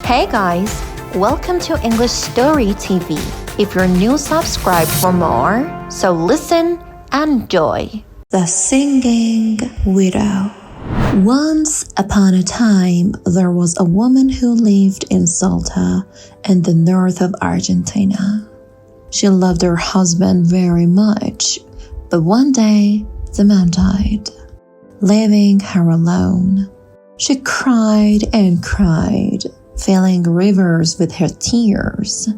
Hey guys, welcome to English Story TV. If you're new, subscribe for more. So listen and enjoy. The Singing Widow. Once upon a time, there was a woman who lived in Salta in the north of Argentina. She loved her husband very much, but one day the man died, leaving her alone. She cried and cried, filling rivers with her tears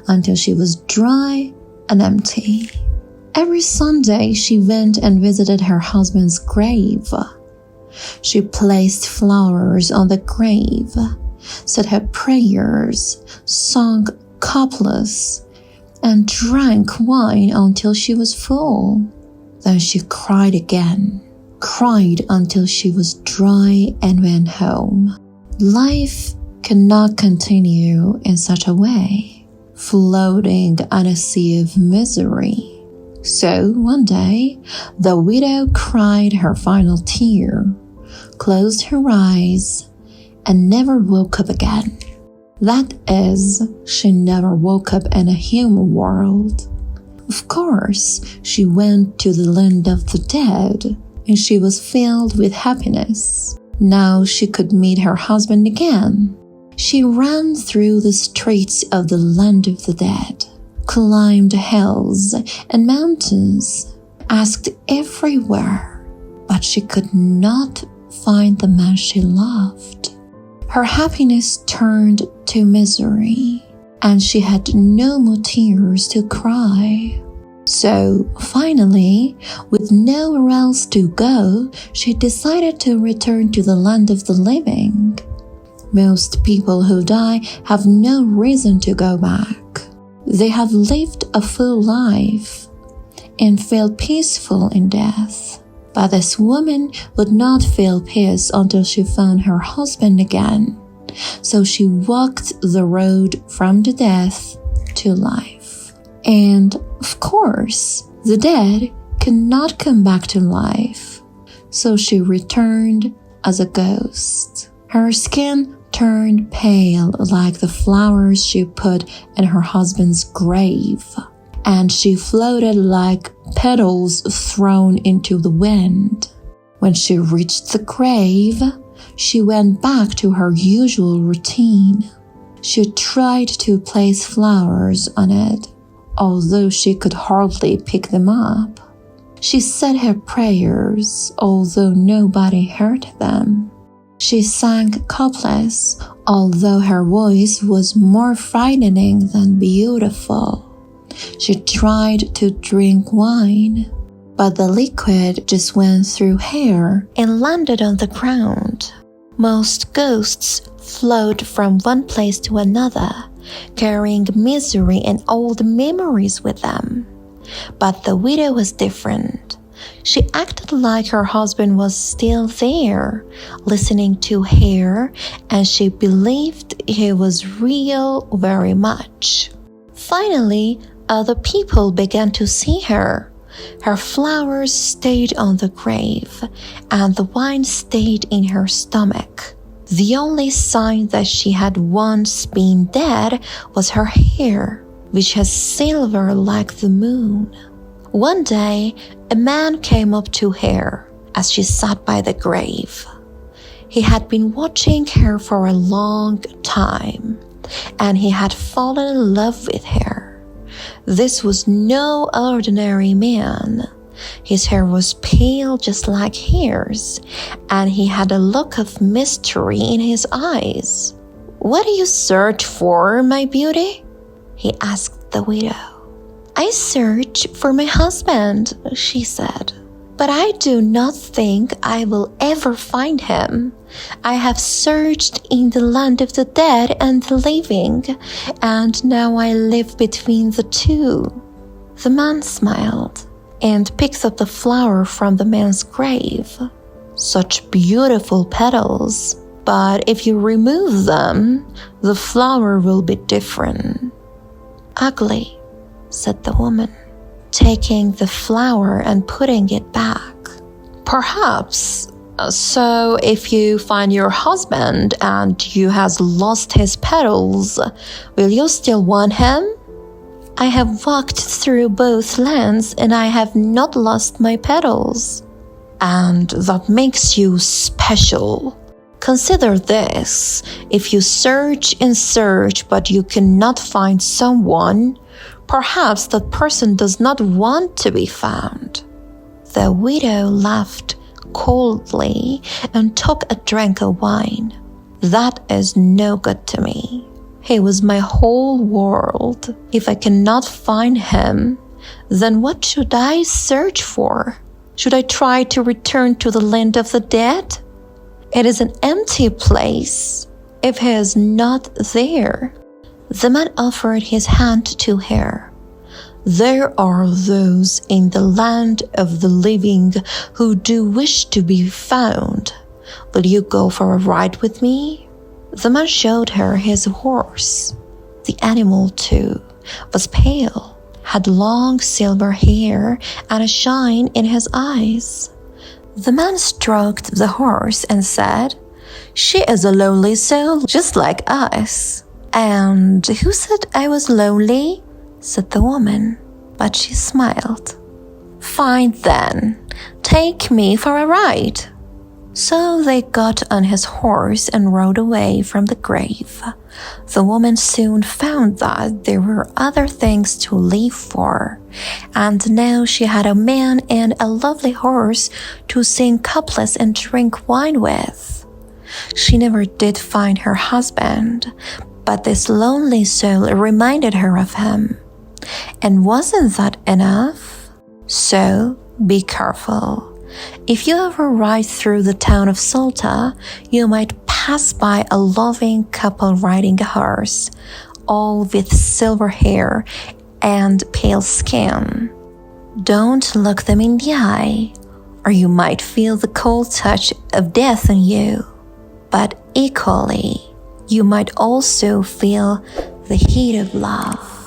until she was dry and empty. Every Sunday she went and visited her husband's grave. She placed flowers on the grave, said her prayers, sung couplets, and drank wine until she was full. Then she cried again, cried until she was dry and went home. Life cannot continue in such a way, floating on a sea of misery. So one day, the widow cried her final tear, closed her eyes, and never woke up again. That is, she never woke up in a human world. Of course, she went to the land of the dead, and she was filled with happiness. Now she could meet her husband again. She ran through the streets of the land of the dead, climbed hills and mountains, asked everywhere, but she could not find the man she loved. Her happiness turned to misery, and she had no more tears to cry. So finally, with nowhere else to go, she decided to return to the land of the living. Most people who die have no reason to go back. They have lived a full life and feel peaceful in death. But this woman would not feel peace until she found her husband again. So she walked the road from the death to life. And of course, the dead cannot come back to life. So she returned as a ghost. Her skin turned pale like the flowers she put in her husband's grave, and she floated like petals thrown into the wind. When she reached the grave, she went back to her usual routine. She tried to place flowers on it, although she could hardly pick them up. She said her prayers, although nobody heard them. She sang couplets, although her voice was more frightening than beautiful. She tried to drink wine, but the liquid just went through hair and landed on the ground. Most ghosts float from one place to another, carrying misery and old memories with them. But the widow was different. She acted like her husband was still there, listening to her, and she believed he was real very much. Finally, other people began to see her. Her flowers stayed on the grave, and the wine stayed in her stomach. The only sign that she had once been dead was her hair, which has silver like the moon. One day, a man came up to her as she sat by the grave. He had been watching her for a long time, and he had fallen in love with her. This was no ordinary man. His hair was pale just like hers, and he had a look of mystery in his eyes. "What do you search for, my beauty?" he asked the widow. "I search for my husband," she said, "but I do not think I will ever find him. I have searched in the land of the dead and the living, and now I live between the two." The man smiled and picked up the flower from the man's grave. "Such beautiful petals, but if you remove them, the flower will be different." "Ugly," said the woman, taking the flower and putting it back. "Perhaps So if you find your husband and you has lost his petals, will you still want him? I have walked through both lands and I have not lost my petals. And that makes you special. Consider this. If you search and search but you cannot find someone, perhaps that person does not want to be found. The widow laughed coldly and took a drink of wine. That is no good to me. He was my whole world. If I cannot find him, then what should I search for? Should I try to return to the land of the dead? It is an empty place if he is not there. The man offered his hand to her. There are those in the land of the living who do wish to be found. Will you go for a ride with me? The man showed her his horse. The animal, too, was pale, had long silver hair and a shine in his eyes. The man stroked the horse and said, "She is a lonely soul, just like us." "And who said I was lonely?" said the woman, but she smiled. "Fine then, take me for a ride." So they got on his horse and rode away from the grave. The woman soon found that there were other things to live for, and now she had a man and a lovely horse to sing couplets and drink wine with. She never did find her husband, but this lonely soul reminded her of him. And wasn't that enough? So be careful. If you ever ride through the town of Salta, you might pass by a loving couple riding a horse, all with silver hair and pale skin. Don't look them in the eye, or you might feel the cold touch of death on you. But equally, you might also feel the heat of love.